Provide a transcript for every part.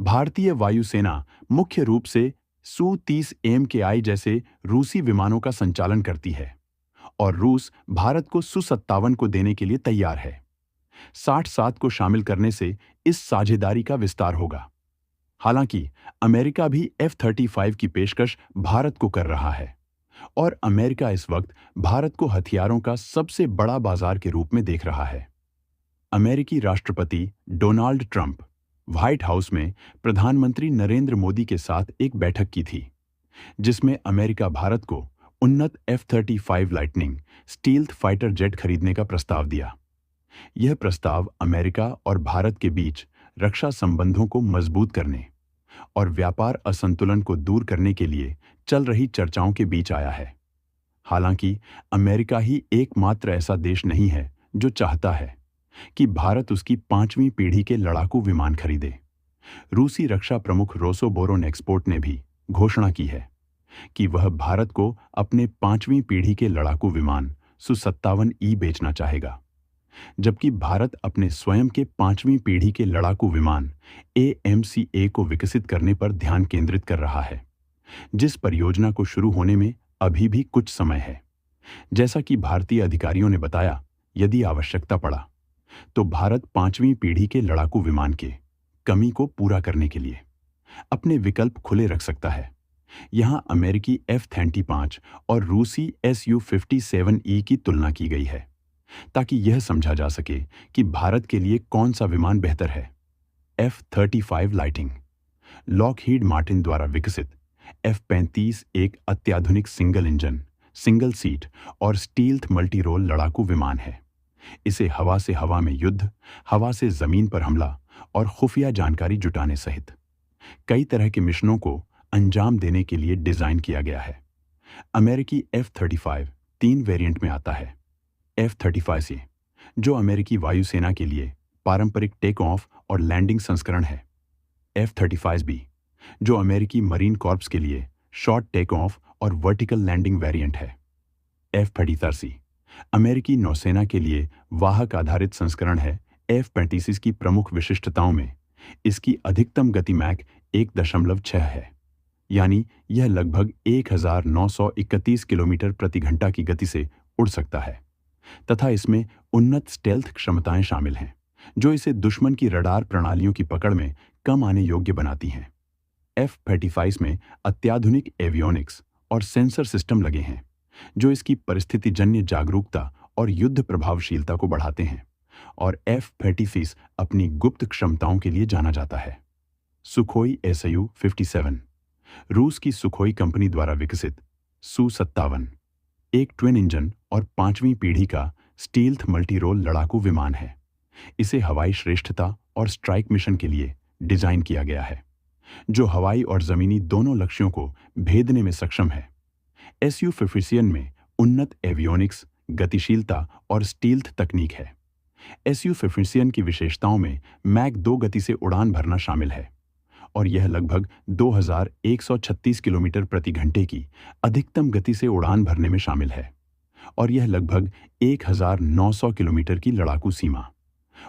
भारतीय वायुसेना मुख्य रूप से सू-30 MKI जैसे रूसी विमानों का संचालन करती है और रूस भारत को सू-57 को देने के लिए तैयार है। 60-7 को शामिल करने से इस साझेदारी का विस्तार होगा। हालांकि अमेरिका भी F-35 की पेशकश भारत को कर रहा है और अमेरिका इस वक्त भारत को हथियारों का सबसे बड़ा बाजार के रूप में देख रहा है। अमेरिकी राष्ट्रपति डोनाल्ड ट्रंप व्हाइट हाउस में प्रधानमंत्री नरेंद्र मोदी के साथ एक बैठक की थी, जिसमें अमेरिका भारत को उन्नत F-35 lightning stealth fighter jet खरीदने का प्रस्ताव दिया। यह प्रस्ताव अमेरिका और भारत के बीच रक्षा संबंधों को मजबूत करने और व्यापार असंतुलन को दूर करने के लिए चल रही चर्चाओं के बीच आया है। हालांकि अमेरिका ही एकमात्र ऐसा देश नहीं है जो चाहता है कि भारत उसकी 5वीं पीढ़ी के लड़ाकू विमान खरीदे। रूसी रक्षा प्रमुख रोसोबोरोनेक्सपोर्ट ने भी घोषणा की है कि वह भारत को अपने 5वीं पीढ़ी के लड़ाकू विमान सू-57E बेचना चाहेगा, जबकि भारत अपने स्वयं के 5वीं पीढ़ी के लड़ाकू विमान AMCA को विकसित करने पर ध्यान केंद्रित कर रहा है, जिस परियोजना को शुरू होने में अभी भी कुछ समय है। जैसा कि भारतीय अधिकारियों ने बताया, यदि आवश्यकता पड़ा तो भारत 5वीं पीढ़ी के लड़ाकू विमान के कमी को पूरा करने के लिए अपने विकल्प खुले रख सकता है। यहां अमेरिकी F-35 और रूसी Su-57E की तुलना की गई है, ताकि यह समझा जा सके कि भारत के लिए कौन सा विमान बेहतर है। F-35 लाइटिंग लॉकहीड मार्टिन द्वारा विकसित F-35 एक अत्याधुनिक सिंगल इंजन, सिंगल सीट और स्टील्थ मल्टी रोल लड़ाकू विमान है। इसे हवा से हवा में युद्ध, हवा से जमीन पर हमला और खुफिया जानकारी जुटाने सहित कई तरह के मिशनों को अंजाम देने के लिए डिजाइन किया गया है। अमेरिकी F-35 3 वेरिएंट में आता है। F-35C, जो अमेरिकी वायुसेना के लिए पारंपरिक टेक ऑफ और लैंडिंग संस्करण है। F-35B, जो अमेरिकी मरीन कॉर्प्स के लिए शॉर्ट टेक ऑफ और वर्टिकल लैंडिंग वेरिएंट है। F-35C अमेरिकी नौसेना के लिए वाहक आधारित संस्करण है। F-35 की प्रमुख विशिष्टताओं में इसकी अधिकतम गति मैक 1.6 है, यानी यह लगभग 1931 किलोमीटर प्रति घंटा की गति से उड़ सकता है, तथा इसमें उन्नत स्टेल्थ क्षमताएं शामिल हैं, जो इसे दुश्मन की रडार प्रणालियों की पकड़ में कम आने योग्य बनाती हैं। F-35 में अत्याधुनिक एवियोनिक्स और सेंसर सिस्टम लगे हैं, जो इसकी परिस्थितिजन्य जागरूकता और युद्ध प्रभावशीलता को बढ़ाते हैं, और F-35 अपनी गुप्त क्षमताओं के लिए जाना जाता है। सुखोई Su-57 रूस की सुखोई कंपनी द्वारा विकसित सू-57 एक ट्विन इंजन और 5वीं पीढ़ी का स्टील्थ मल्टी रोल लड़ाकू विमान है। इसे हवाई श्रेष्ठता और स्ट्राइक मिशन के लिए डिजाइन किया गया है, जो हवाई और जमीनी दोनों लक्ष्यों को भेदने में सक्षम है। Su-57 में उन्नत एवियोनिक्स, गतिशीलता और स्टील्थ तकनीक है। Su-57 की विशेषताओं में मैक 2 गति से उड़ान भरना शामिल है और यह लगभग 2136 किलोमीटर प्रति घंटे की अधिकतम गति से उड़ान भरने में शामिल है, और यह लगभग 1900 किलोमीटर की लड़ाकू सीमा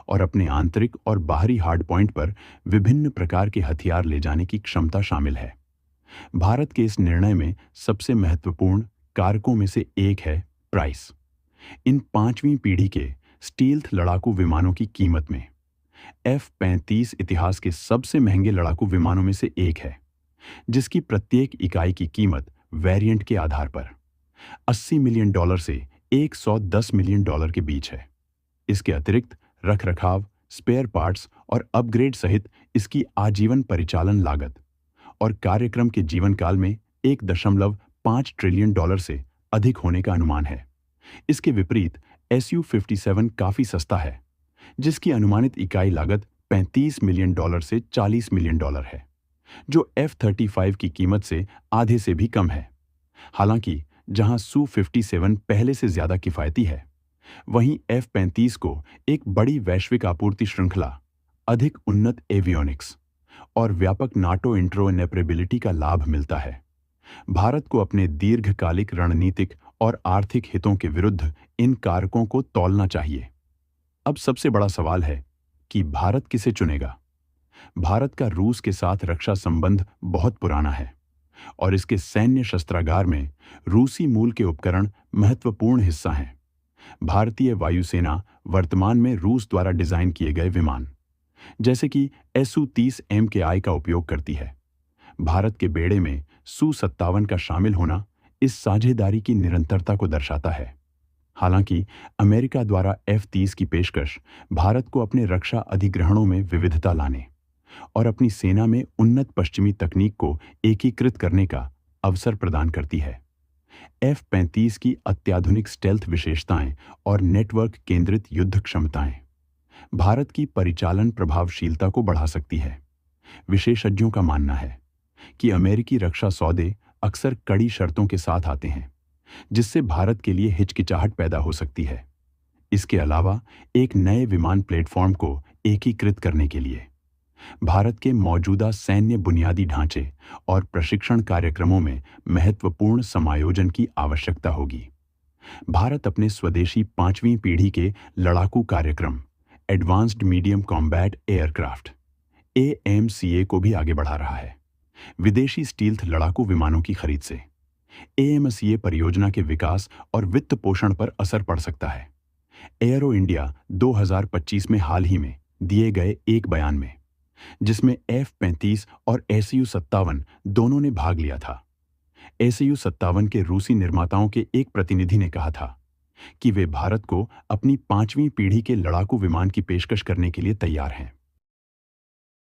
और अपने आंतरिक और बाहरी हार्ड पॉइंट पर विभिन्न प्रकार के हथियार ले जाने की क्षमता शामिल है। भारत के इस निर्णय में सबसे महत्वपूर्ण कारकों में से एक है प्राइस। इन 5वीं पीढ़ी के स्टील्थ लड़ाकू विमानों की कीमत में F-35 इतिहास के सबसे महंगे लड़ाकू विमानों में से एक है, जिसकी प्रत्येक इकाई की कीमत वेरिएंट के आधार पर $80 मिलियन से $110 मिलियन के बीच है। इसके अतिरिक्त रखरखाव, स्पेयर पार्ट्स और अपग्रेड सहित इसकी आजीवन परिचालन लागत और कार्यक्रम के जीवन काल में $1.5 ट्रिलियन से अधिक होने का अनुमान है। इसके विपरीत Su-57 काफी सस्ता है, जिसकी अनुमानित इकाई लागत $35 मिलियन से $40 मिलियन है, जो F-35 की कीमत से आधे से भी कम है। हालांकि जहां Su-57 पहले से ज्यादा किफायती है, वहीं F-35 को एक बड़ी वैश्विक आपूर्ति श्रृंखला, अधिक उन्नत एवियोनिक्स और व्यापक नाटो इंटरऑपरेबिलिटी का लाभ मिलता है। भारत को अपने दीर्घकालिक रणनीतिक और आर्थिक हितों के विरुद्ध इन कारकों को तौलना चाहिए। अब सबसे बड़ा सवाल है कि भारत किसे चुनेगा। भारत का रूस के साथ रक्षा संबंध बहुत पुराना है और इसके सैन्य शस्त्रागार में रूसी मूल के उपकरण महत्वपूर्ण हिस्सा हैं। भारतीय वायुसेना वर्तमान में रूस द्वारा डिजाइन किए गए विमान जैसे कि SU-30 MKI का उपयोग करती है। भारत के बेड़े में Su-57 का शामिल होना इस साझेदारी की निरंतरता को दर्शाता है। हालांकि अमेरिका द्वारा F-30 की पेशकश भारत को अपने रक्षा अधिग्रहणों में विविधता लाने और अपनी सेना में उन्नत पश्चिमी तकनीक को एकीकृत करने का अवसर प्रदान करती है। F-35 की अत्याधुनिक स्टेल्थ विशेषताएं और नेटवर्क केंद्रित युद्ध क्षमताएं भारत की परिचालन प्रभावशीलता को बढ़ा सकती है। विशेषज्ञों का मानना है कि अमेरिकी रक्षा सौदे अक्सर कड़ी शर्तों के साथ आते हैं, जिससे भारत के लिए हिचकिचाहट पैदा हो सकती है। इसके अलावा एक नए विमान प्लेटफॉर्म को एकीकृत करने के लिए भारत के मौजूदा सैन्य बुनियादी ढांचे और प्रशिक्षण कार्यक्रमों में महत्वपूर्ण समायोजन की आवश्यकता होगी। भारत अपने स्वदेशी 5वीं पीढ़ी के लड़ाकू कार्यक्रम advanced medium combat aircraft AMCA को भी आगे बढ़ा रहा है। विदेशी स्टील्थ लड़ाकू विमानों की खरीद से AMCA परियोजना के विकास और वित्त पोषण पर असर पड़ सकता है। एयरो इंडिया 2025 में हाल ही में दिए गए एक बयान में, जिसमें F-35 और SU-57 दोनों ने भाग लिया था। SU-57 के रूसी निर्माताओं के एक प्रतिनिधि ने कहा था कि वे भारत को अपनी 5वीं पीढ़ी के लड़ाकू विमान की पेशकश करने के लिए तैयार हैं।